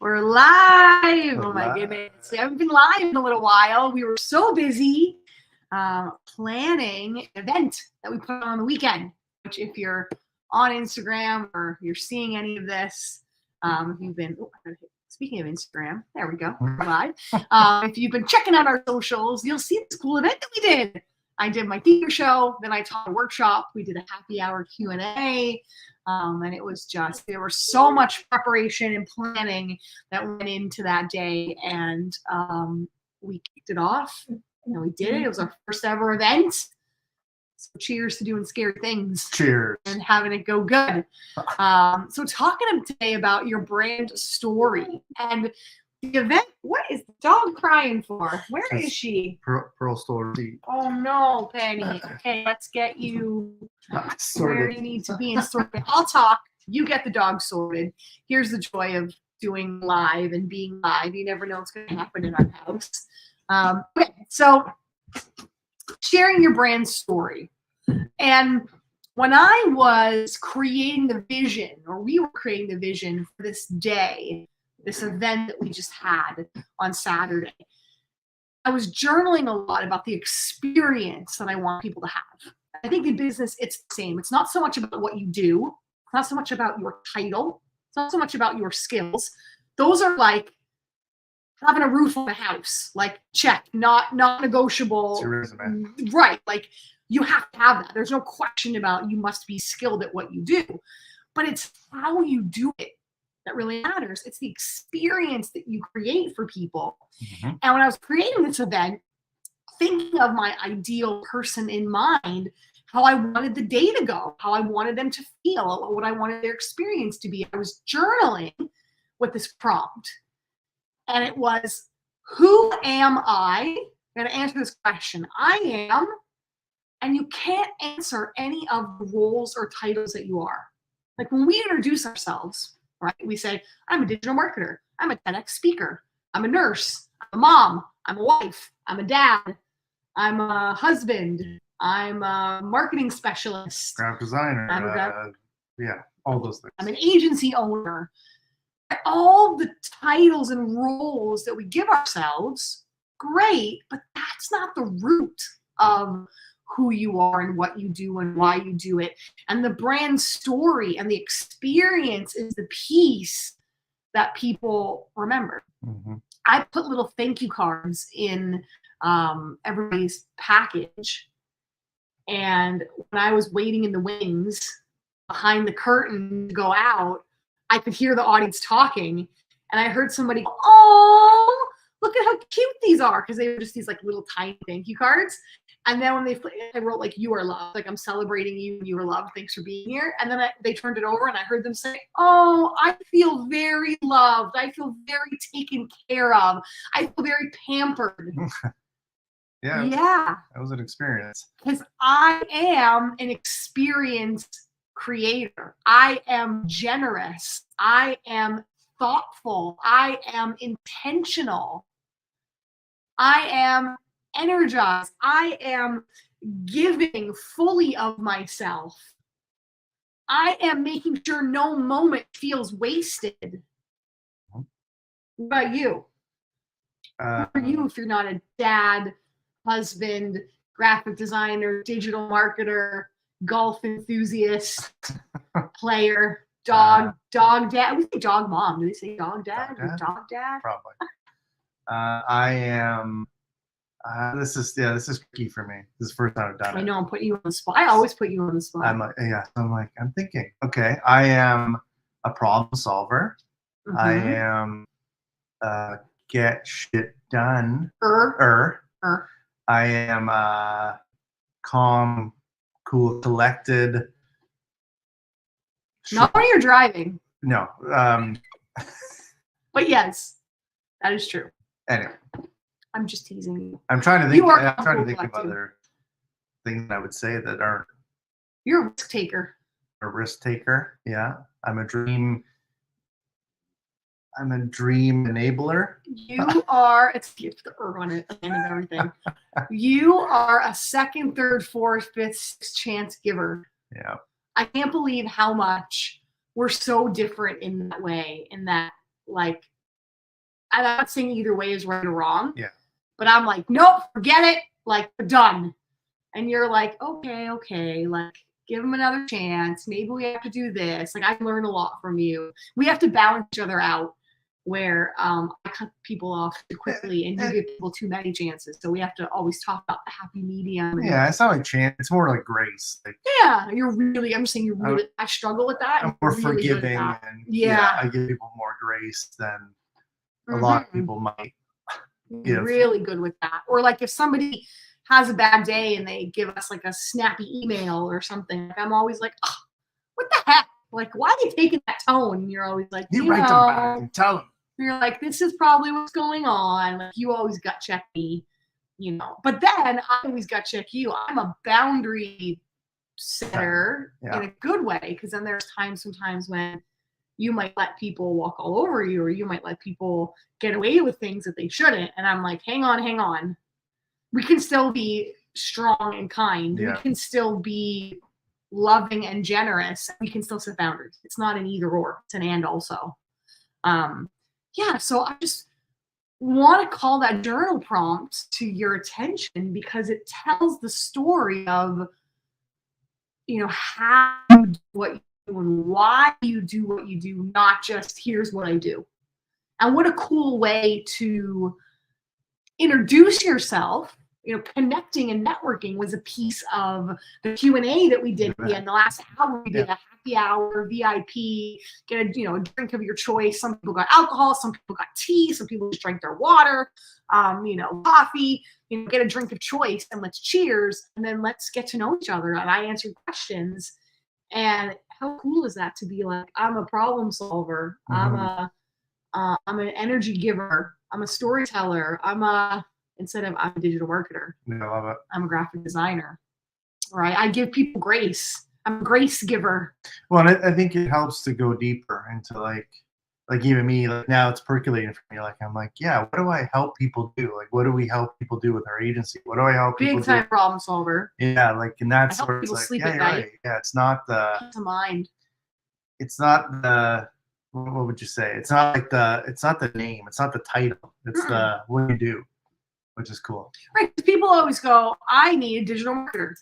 We're live. We're Oh my live. goodness. We haven't been live in a little while. We were so busy planning an event that we put on the weekend, which if you're on Instagram or you're seeing any of this, if you've been, speaking of Instagram, there we go, we're live. If you've been checking out our socials, you'll see this cool event that we did. I did my theater show, then I taught a workshop. We did a happy hour Q&A. And it was just, there was so much preparation and planning that went into that day. And we kicked it off. We did it. It was our first ever event. So cheers to doing scary things. Cheers. And having it go good. So talking today about your brand story and the event. What is the dog crying for? Where is she? Pearl story. Oh no, Penny. Okay, let's get you where you need to be and sorted. I'll talk. You get the dog sorted. Here's the joy of doing live and being live. You never know what's going to happen in our house. Okay, so sharing your brand story. And when I was creating the vision, or we were creating the vision for this day, this event that we just had on Saturday, I was journaling a lot about the experience that I want people to have. I think in business, it's the same. It's not so much about what you do. It's not so much about your title. It's not so much about your skills. Those are like having a roof on a house, like check, not negotiable. It's your resume. Right. Like you have to have that. There's no question about you must be skilled at what you do, but it's how you do it that really matters. It's the experience that you create for people. Mm-hmm. And when I was creating this event, thinking of my ideal person in mind, how I wanted the day to go, how I wanted them to feel, what I wanted their experience to be, I was journaling with this prompt. And it was, who am I? I'm going to answer this question. I am, and you can't answer any of the roles or titles that you are. Like when we introduce ourselves, right? We say, I'm a digital marketer. I'm a TEDx speaker. I'm a nurse. I'm a mom. I'm a wife. I'm a dad. I'm a husband. I'm a marketing specialist. Graphic designer. Yeah, all those things. I'm an agency owner. All the titles and roles that we give ourselves, great, but that's not the root of who you are and what you do and why you do it. And the brand story and the experience is the piece that people remember. Mm-hmm. I put little thank you cards in everybody's package. And when I was waiting in the wings behind the curtain to go out, I could hear the audience talking. And I heard somebody go, oh, look at how cute these are. Because they were just these like little tiny thank you cards. And then when I wrote like, you are loved, like I'm celebrating you, you are loved, thanks for being here. And then they turned it over and I heard them say, oh, I feel very loved. I feel very taken care of. I feel very pampered. Yeah. That was an experience. Because I am an experienced creator. I am generous. I am thoughtful. I am intentional. I am energized. I am giving fully of myself. I am making sure no moment feels wasted. What about you? Who are you if you're not a dad, husband, graphic designer, digital marketer, golf enthusiast, player, dog dad? We say dog mom. Do they say dog dad? Dog dad? Probably. I am. This is tricky for me. This is the first time I've done it. I know I'm putting you on the spot. I always put you on the spot. I'm thinking. Okay, I am a problem solver. Mm-hmm. I am get shit done. I am calm, cool, collected. Not when you're driving. No. But yes, that is true. Anyway. I'm just teasing you. I'm trying to think. I'm trying to think of other things that I would say that aren't. You're a risk taker. A risk taker, yeah. I'm a dream enabler. You are. It's the on it and everything. You are a second, third, fourth, fifth, sixth chance giver. Yeah. I can't believe how much we're so different in that way. In that like, I'm not saying either way is right or wrong. Yeah. But I'm like, nope, forget it. Like, done. And you're like, okay. Like, give them another chance. Maybe we have to do this. Like, I learn a lot from you. We have to balance each other out where I cut people off too quickly and you give people too many chances. So we have to always talk about the happy medium. And Yeah, it's not like chance. It's more like grace. Like, yeah, I'm saying you're really, I struggle with that. I'm more You're really good at forgiving, that. and Yeah. I give people more grace than a lot of people might. You're really good with that. Or like if somebody has a bad day and they give us like a snappy email or something, like I'm always like, oh, what the heck? Like, why are they taking that tone? And you're always like, You write them back and tell them. You're like, this is probably what's going on. Like, you always gut check me, you know. But then I always gut check you. I'm a boundary setter in a good way, because then there's times sometimes when you might let people walk all over you, or you might let people get away with things that they shouldn't. And I'm like, hang on. We can still be strong and kind. Yeah. We can still be loving and generous. We can still set boundaries. It's not an either or, it's an and also. Yeah, so I just want to call that journal prompt to your attention because it tells the story of, you know, how you do what you do and why you do what you do, not just here's what I do. And what a cool way to introduce yourself. You know, connecting and networking was a piece of the Q&A that we did in the last hour. We did a happy hour, VIP, get a drink of your choice. Some people got alcohol, some people got tea, some people just drank their water, coffee, get a drink of choice, and let's cheers, and then let's get to know each other. And I answered questions. And how cool is that to be like, I'm a problem solver. Mm-hmm. I'm an energy giver. I'm a storyteller. Instead of I'm a digital marketer. Yeah, I love it. I'm a graphic designer. Right? I give people grace. I'm a grace giver. Well, and I think it helps to go deeper into like even me, like now it's percolating for me. Like, I'm like, yeah, what do I help people do? Like, what do we help people do with our agency? What do I help people do? Big time problem solver. Yeah, like, and that's where it's like, sleep yeah, at you're night. right. Yeah, it's not the Peace of mind. It's not the, what would you say? It's not the name. It's not the title. It's the what you do, which is cool. Right. People always go, I need a digital marketer.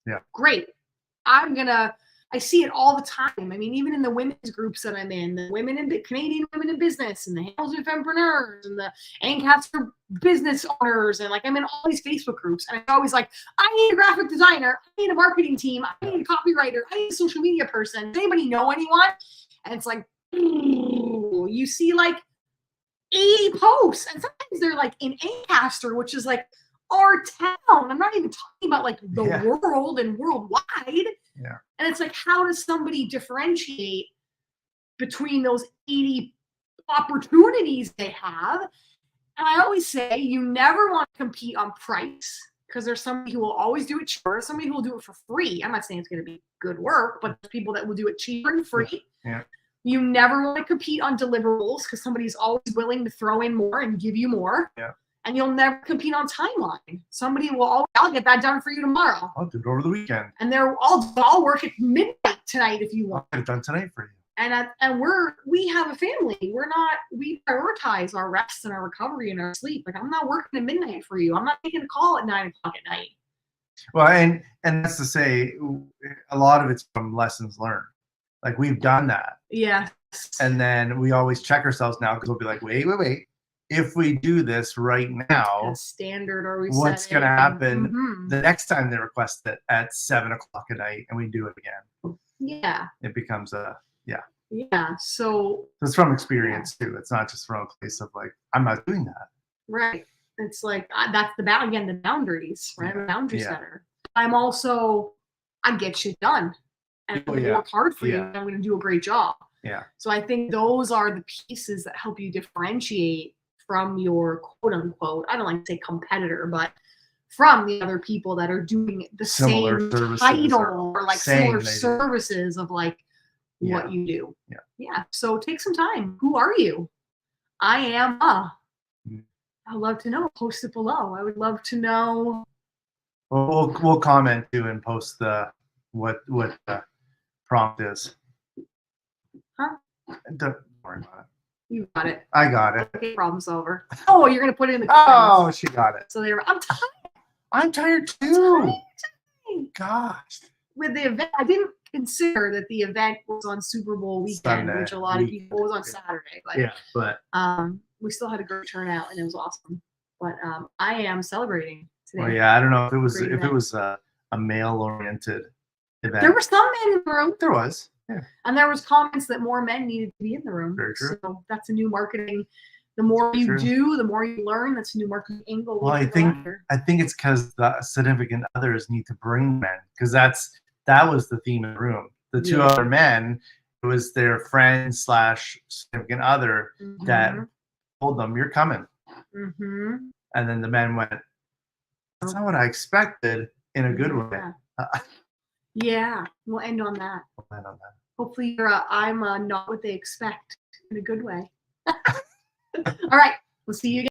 Yeah. Great. I see it all the time. I mean, even in the women's groups that I'm in, the Canadian women in business, and the Hamilton Femmes, and the Ancaster business owners, and like I'm in all these Facebook groups, and I'm always like, I need a graphic designer, I need a marketing team, I need a copywriter, I need a social media person. Does anybody know anyone? And it's like, you see like 80 posts, and sometimes they're like in Ancaster, which is like our town. I'm not even talking about like the world and worldwide. Yeah. And it's like, how does somebody differentiate between those 80 opportunities they have? And I always say, you never want to compete on price, because there's somebody who will always do it cheaper, somebody who will do it for free. I'm not saying it's going to be good work, but there's people that will do it cheaper and free. Yeah. You never want to compete on deliverables, because somebody's always willing to throw in more and give you more. Yeah. And you'll never compete on timeline. Somebody will always, I'll get that done for you tomorrow. I'll do it over the weekend. And I'll work at midnight tonight if you want. I'll get it done tonight for you. And we have a family. We prioritize our rest and our recovery and our sleep. Like, I'm not working at midnight for you. I'm not taking a call at 9 o'clock at night. Well, and that's to say, a lot of it's from lessons learned. Like, we've done that. Yes. And then we always check ourselves now, because we'll be like, wait. If we do this right now, standard, or what's going to happen the next time they request it at 7 o'clock at night and we do it again? Yeah. It becomes Yeah. So it's from experience too. It's not just from a place of like, I'm not doing that. Right. It's like, that's the boundaries, right? I'm a boundary Yeah. setter. I'm also, I get shit done. And I'm going to work hard for you, and I'm going to do a great job. Yeah. So I think those are the pieces that help you differentiate from your quote unquote, I don't like to say competitor, but from the other people that are doing the Similar same title or like similar services of like what you do. Yeah. Yeah. So take some time. Who are you? I am I'd love to know. Post it below. I would love to know. We'll comment too and post what the prompt is. Huh? Don't worry about it. You got it. I got it. Okay, problem solver. Oh, you're gonna put it in the Oh, comments. she got it. So they were. I'm tired. I'm tired too. tired. Gosh. With the event, I didn't consider that the event was on Super Bowl weekend, Sunday, which a lot of people was on yeah. Saturday. But Yeah, but we still had a great turnout and it was awesome. But I am celebrating today. well, yeah, I don't know if it was Great if it event. was a male oriented event. There were some men in the room, There was. Yeah. and there was comments that more men needed to be in the room. Very true. So that's a new marketing. The more you True. do, the more you learn. That's a new marketing angle. Well, we I can go think after. it's because the significant others need to bring men because that was the theme of the room. The two Yeah. other men, it was their friend / significant other that told them, "You're coming," Mhm. and then the men went, "That's not what I expected," in a good way. Yeah. Yeah, we'll end on that. I don't know. Hopefully, I'm not what they expect in a good way. All right, we'll see you again.